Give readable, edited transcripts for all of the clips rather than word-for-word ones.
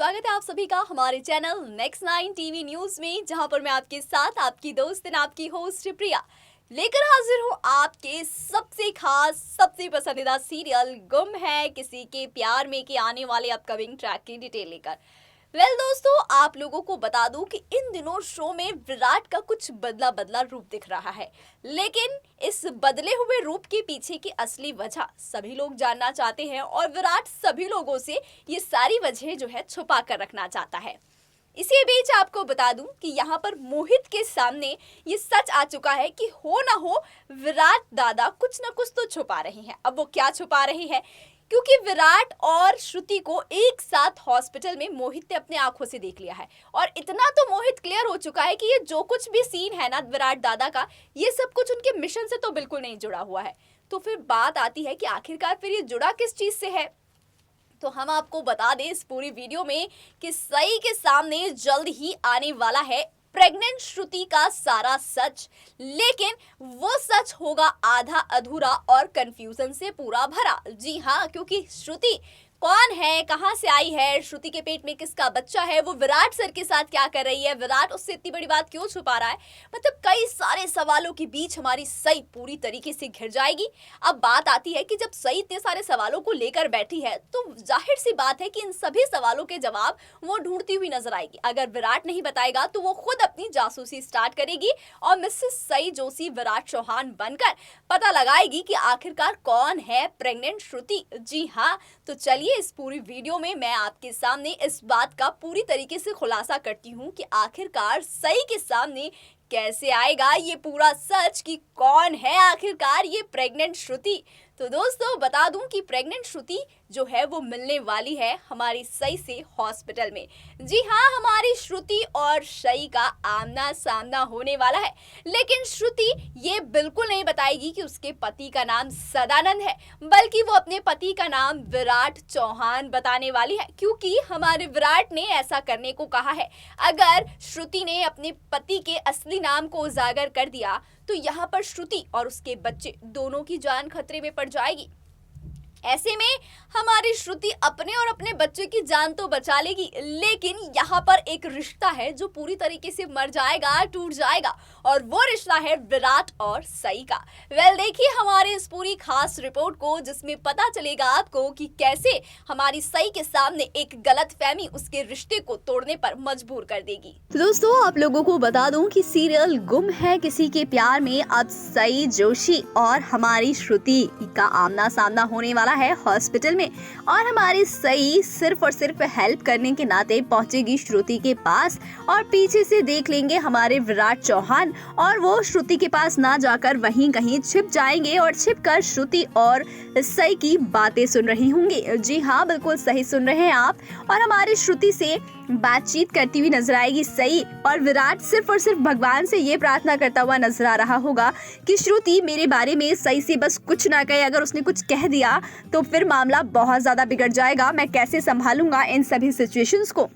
स्वागत है आप सभी का हमारे चैनल नेक्स्ट 9 टीवी न्यूज में, जहां पर मैं आपके साथ आपकी दोस्त और आपकी होस्ट प्रिया लेकर हाजिर हूं आपके सबसे खास सबसे पसंदीदा सीरियल गुम है किसी के प्यार में के आने वाले अपकमिंग ट्रैक की डिटेल लेकर। दोस्तों, आप लोगों को बता दूं कि इन दिनों शो में विराट का कुछ बदला बदला रूप दिख रहा है, लेकिन इस बदले हुए रूप के पीछे की असली वजह सभी लोग जानना चाहते हैं और विराट सभी लोगों से ये सारी वजह जो है छुपा कर रखना चाहता है। इसी बीच आपको बता दूं कि यहाँ पर मोहित के सामने ये सच आ चुका है कि हो ना हो विराट दादा कुछ ना कुछ तो छुपा रहे हैं। अब वो क्या छुपा रहे हैं, क्योंकि विराट और श्रुति को एक साथ हॉस्पिटल में मोहित ने अपने आंखों से देख लिया है और इतना तो मोहित क्लियर हो चुका है कि ये जो कुछ भी सीन है ना विराट दादा का, ये सब कुछ उनके मिशन से तो बिल्कुल नहीं जुड़ा हुआ है। तो फिर बात आती है कि आखिरकार फिर ये जुड़ा किस चीज से है। तो हम आपको बता दें इस पूरी वीडियो में कि सई के सामने जल्द ही आने वाला है प्रेग्नेंट श्रुति का सारा सच, लेकिन वो सच होगा आधा अधूरा और कंफ्यूजन से पूरा भरा। जी हाँ, क्योंकि श्रुति कौन है, कहां से आई है, श्रुति के पेट में किसका बच्चा है, वो विराट सर के साथ क्या कर रही है, विराट उससे इतनी बड़ी बात क्यों छुपा रहा है, मतलब कई सारे सवालों के बीच हमारी सई पूरी तरीके से घिर जाएगी। अब बात आती है कि जब सई इतने सारे सवालों को लेकर बैठी है तो जाहिर सी बात है कि इन सभी सवालों के जवाब वो ढूंढती हुई नजर आएगी। अगर विराट नहीं बताएगा तो वो खुद अपनी जासूसी स्टार्ट करेगी और मिसेस सई जोशी विराट चौहान बनकर पता लगाएगी कि आखिरकार कौन है प्रेग्नेंट श्रुति। जी हाँ, तो चलिए इस पूरी वीडियो में मैं आपके सामने इस बात का पूरी तरीके से खुलासा करती हूँ कि आखिरकार सई के सामने कैसे आएगा ये पूरा सच कि कौन है आखिरकार ये प्रेग्नेंट श्रुति। तो दोस्तों बता दूं कि प्रेग्नेंट श्रुति जो है वो मिलने वाली है हमारी सई से हॉस्पिटल में। जी हाँ, हमारी श्रुति और सई का आमना सामना होने वाला है, लेकिन श्रुति ये बिल्कुल नहीं बताएगी कि उसके पति का नाम सदानंद है, बल्कि वो अपने पति का नाम विराट चौहान बताने वाली है, क्योंकि हमारे विराट ने ऐसा करने को कहा है। अगर श्रुति ने अपने पति के असली नाम को उजागर कर दिया तो यहाँ पर श्रुति और उसके बच्चे दोनों की जान खतरे में पड़ जाएगी। ऐसे में हमारी श्रुति अपने और अपने बच्चे की जान तो बचा लेगी, लेकिन यहाँ पर एक रिश्ता है जो पूरी तरीके से मर जाएगा, टूट जाएगा, और वो रिश्ता है विराट और सई का। देखिए हमारी इस पूरी खास रिपोर्ट को, जिसमें पता चलेगा आपको कि कैसे हमारी सई के सामने एक गलतफहमी उसके रिश्ते को तोड़ने पर मजबूर कर देगी। तो दोस्तों आप लोगों को बता दूं कि सीरियल गुम है किसी के प्यार में अब सई जोशी और हमारी श्रुति का आमना सामना होने वाला है हॉस्पिटल में, और हमारी सई सिर्फ और सिर्फ हेल्प करने के नाते पहुंचेगी श्रुति के पास और पीछे से देख लेंगे हमारे विराट चौहान, और वो श्रुति के पास ना जाकर वहीं कहीं छिप जाएंगे और छिपकर श्रुति और सई की बातें सुन रही होंगी। जी हाँ, बिल्कुल सही सुन रहे हैं आप। और हमारी श्रुति से बातचीत करती हुई नजर आएगी सई, और विराट सिर्फ और सिर्फ भगवान से ये प्रार्थना करता हुआ नजर आ रहा होगा कि श्रुति मेरे बारे में सही से बस कुछ ना कहे। अगर उसने कुछ कह दिया तो फिर मामला बहुत ज्यादा बिगड़ जाएगा। मैं कैसे संभालूंगा इन सभी सिचुएशंस को।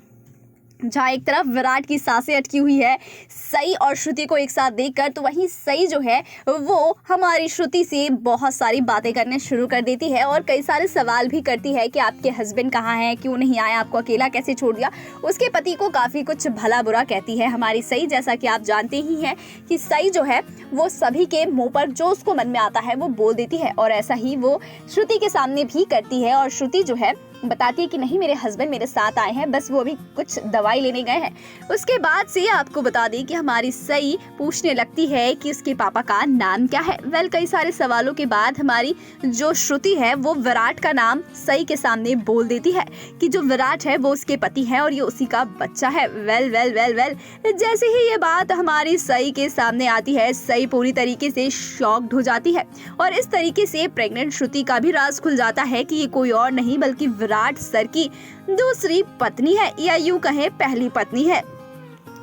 जहाँ एक तरफ विराट की सांसें अटकी हुई है सई और श्रुति को एक साथ देखकर, तो वहीं सई जो है वो हमारी श्रुति से बहुत सारी बातें करने शुरू कर देती है और कई सारे सवाल भी करती है कि आपके हस्बैंड कहाँ हैं, क्यों नहीं आए, आपको अकेला कैसे छोड़ दिया। उसके पति को काफ़ी कुछ भला बुरा कहती है हमारी सई। जैसा कि आप जानते ही हैं कि सई जो है वो सभी के मुँह पर जो उसको मन में आता है वो बोल देती है, और ऐसा ही वो श्रुति के सामने भी करती है। और श्रुति जो है बताती है कि नहीं, मेरे हस्बैंड मेरे साथ आए हैं, बस वो अभी कुछ दवाई लेने गए हैं। उसके बाद से आपको बता दें कि हमारी सई पूछने लगती है कि उसके पापा का नाम क्या है। कई सारे सवालों के बाद हमारी जो श्रुति है वो विराट का नाम सई के सामने बोल देती है कि जो विराट है वो उसके पति है और ये उसी का बच्चा है। जैसे ही ये बात हमारी सई के सामने आती है, सई पूरी तरीके से शॉक्ड हो जाती है, और इस तरीके से प्रेग्नेंट श्रुति का भी राज खुल जाता है कि ये कोई और नहीं बल्कि विराट सर की दूसरी पत्नी है, या यूं कहें पहली पत्नी है।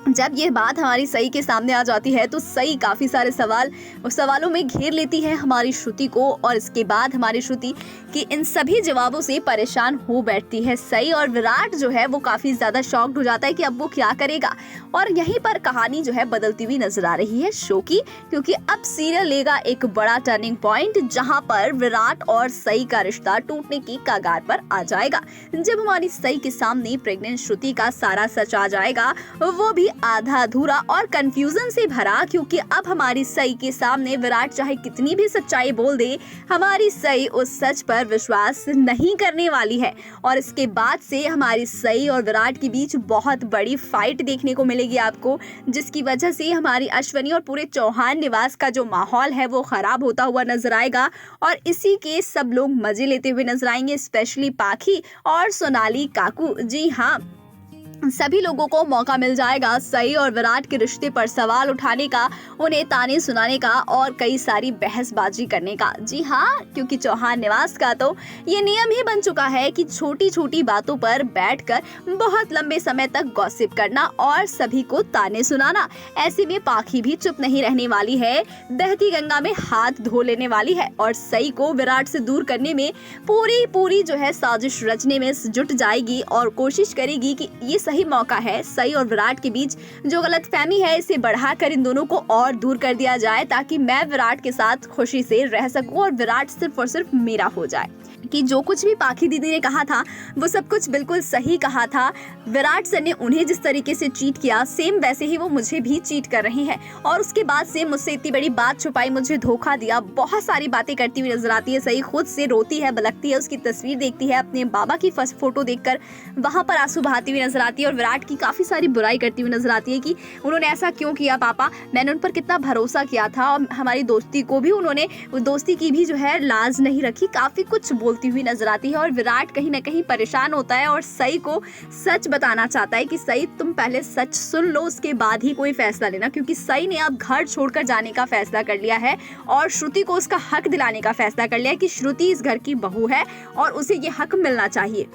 जब ये बात हमारी सई के सामने आ जाती है तो सई काफी सारे सवालों में घेर लेती है हमारी श्रुति को, और इसके बाद हमारी श्रुति की इन सभी जवाबों से परेशान हो बैठती है सई, और विराट जो है वो काफी ज्यादा शॉक्ड हो जाता है कि अब वो क्या करेगा। और यहीं पर कहानी जो है बदलती हुई नजर आ रही है शो की, क्योंकि अब सीरियल लेगा एक बड़ा टर्निंग पॉइंट, जहां पर विराट और सई का रिश्ता टूटने की कगार पर आ जाएगा। जब हमारी सई के सामने प्रेग्नेंट श्रुति का सारा सच आ जाएगा, वो भी आधा अधूरा और कंफ्यूजन से भरा, क्योंकि अब हमारी सई के सामने विराट चाहे कितनी भी सच्चाई बोल दे, हमारी सई उस सच पर विश्वास नहीं करने वाली है। और इसके बाद से हमारी सई और विराट के बीच बहुत बड़ी फाइट देखने को मिलेगी आपको, जिसकी वजह से हमारी अश्वनी और पूरे चौहान निवास का जो माहौल है वो खराब होता हुआ नजर आएगा, और इसी के सब लोग मजे लेते हुए नजर आएंगे, स्पेशली पाखी और सोनाली काकू। जी हाँ, सभी लोगों को मौका मिल जाएगा सई और विराट के रिश्ते पर सवाल उठाने का, उन्हें ताने सुनाने का और कई सारी बहसबाजी करने का। जी हाँ, क्योंकि चौहान निवास का तो ये नियम ही बन चुका है कि छोटी छोटी बातों पर बैठकर बहुत लंबे समय तक गॉसिप करना और सभी को ताने सुनाना। ऐसे में पाखी भी चुप नहीं रहने वाली है, बहती गंगा में हाथ धो लेने वाली है और सई को विराट से दूर करने में पूरी जो है साजिश रचने में जुट जाएगी और कोशिश करेगी कि ये सही मौका है सई और विराट के बीच जो गलतफहमी है इसे बढ़ाकर इन दोनों को और दूर कर दिया जाए, ताकि मैं विराट के साथ खुशी से रह सकूं और विराट सिर्फ और सिर्फ मेरा हो जाए। कि जो कुछ भी पाखी दीदी ने कहा था वो सब कुछ बिल्कुल सही कहा था। विराट सर ने उन्हें जिस तरीके से चीट किया, सेम वैसे ही वो मुझे भी चीट कर रहे हैं, और उसके बाद से मुझसे इतनी बड़ी बात छुपाई, मुझे धोखा दिया, बहुत सारी बातें करती हुई नजर आती है सही। खुद से रोती है, बलकती है, उसकी तस्वीर देखती है, अपने बाबा की फर्स्ट फोटो देखकर वहां पर आंसू बहाती हुई नजर आती है, और विराट की काफी सारी बुराई करती हुई नजर आती है कि उन्होंने ऐसा क्यों किया पापा, मैंने उन पर कितना भरोसा किया था, और हमारी दोस्ती को भी उन्होंने दोस्ती की भी जो है लाज नहीं रखी। काफी कुछ बोलती हुई नजर आती है, और विराट कहीं ना कहीं परेशान होता है और सई को सच बताना चाहता है कि सई तुम पहले सच सुन लो, उसके बाद ही कोई फैसला लेना, क्योंकि सई ने अब घर छोड़कर जाने का फैसला कर लिया है और श्रुति को उसका हक दिलाने का फैसला कर लिया है कि श्रुति इस घर की बहू है और उसे ये हक मिलना चाहिए।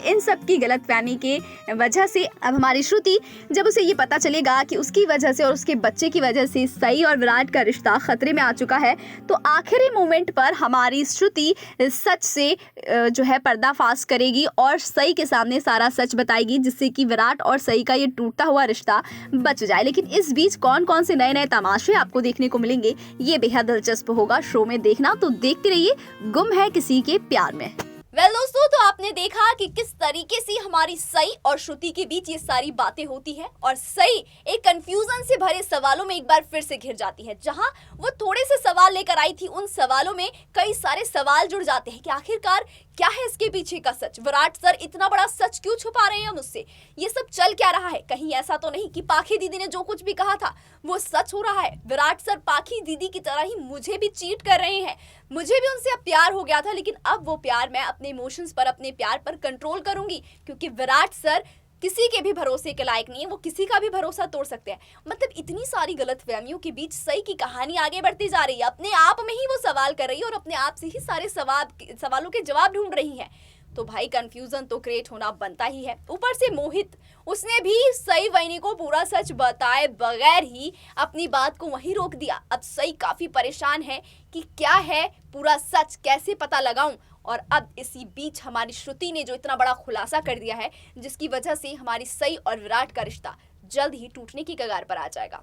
इन सब की गलतफहमी के वजह से अब हमारी श्रुति, जब उसे ये पता चलेगा कि उसकी वजह से और उसके बच्चे की वजह से सई और विराट का रिश्ता खतरे में आ चुका है, तो आखिरी मोमेंट पर हमारी श्रुति सच से जो है पर्दाफाश करेगी और सई के सामने सारा सच बताएगी, जिससे कि विराट और सई का ये टूटता हुआ रिश्ता बच जाए। लेकिन इस बीच कौन कौन से नए नए तमाशे आपको देखने को मिलेंगे, ये बेहद दिलचस्प होगा शो में देखना, तो देखते रहिए गुम है किसी के प्यार में। दोस्तों, तो आपने देखा कि किस तरीके से हमारी सई और श्रुति के बीच ये सारी बातें होती है, और सई एक कंफ्यूजन से भरे सवालों में एक बार फिर से घिर जाती है। जहां वो थोड़े से सवाल लेकर आई थी, उन सवालों में कई सारे सवाल जुड़ जाते हैं कि आखिरकार क्या है इसके पीछे का सच, विराट सर इतना बड़ा सच क्यों छुपा रहे हैं मुझसे, ये सब चल क्या रहा है, कहीं ऐसा तो नहीं कि पाखी दीदी ने जो कुछ भी कहा था वो सच हो रहा है, विराट सर पाखी दीदी की तरह ही मुझे भी चीट कर रहे हैं, मुझे भी उनसे अब प्यार हो गया था, लेकिन अब वो प्यार मैं अपने इमोशंस पर, अपने प्यार पर कंट्रोल करूंगी, क्योंकि विराट सर किसी के भी भरोसे के लायक नहीं है, वो किसी का भी भरोसा तोड़ सकते हैं। मतलब इतनी सारी गलतफहमियों के बीच सई की कहानी आगे बढ़ती जा रही है, अपने आप में ही वो सवाल कर रही है और अपने आप से ही सारे सवालों के जवाब ढूंढ रही है। तो भाई कंफ्यूजन तो क्रिएट होना बनता ही है। ऊपर से मोहित, उसने भी सई वहीनी को पूरा सच बताए बगैर ही अपनी बात को वहीं रोक दिया। अब सई काफी परेशान है कि क्या है पूरा सच, कैसे पता लगाऊं। और अब इसी बीच हमारी श्रुति ने जो इतना बड़ा खुलासा कर दिया है, जिसकी वजह से हमारी सई और विराट का रिश्ता जल्द ही टूटने की कगार पर आ जाएगा।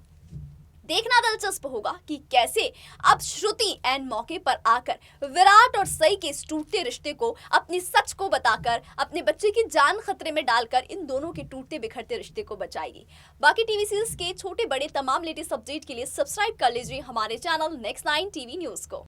देखना दिलचस्प होगा कि कैसे अब श्रुति एंड मौके पर आकर विराट और सई के इस टूटते रिश्ते को, अपनी सच को बताकर, अपने बच्चे की जान खतरे में डालकर इन दोनों के टूटते बिखरते रिश्ते को बचाएगी। बाकी टीवी सीरीज के छोटे बड़े तमाम लेटेस्ट अपडेट के लिए सब्सक्राइब कर लीजिए हमारे चैनल नेक्स्ट 9 टीवी न्यूज को।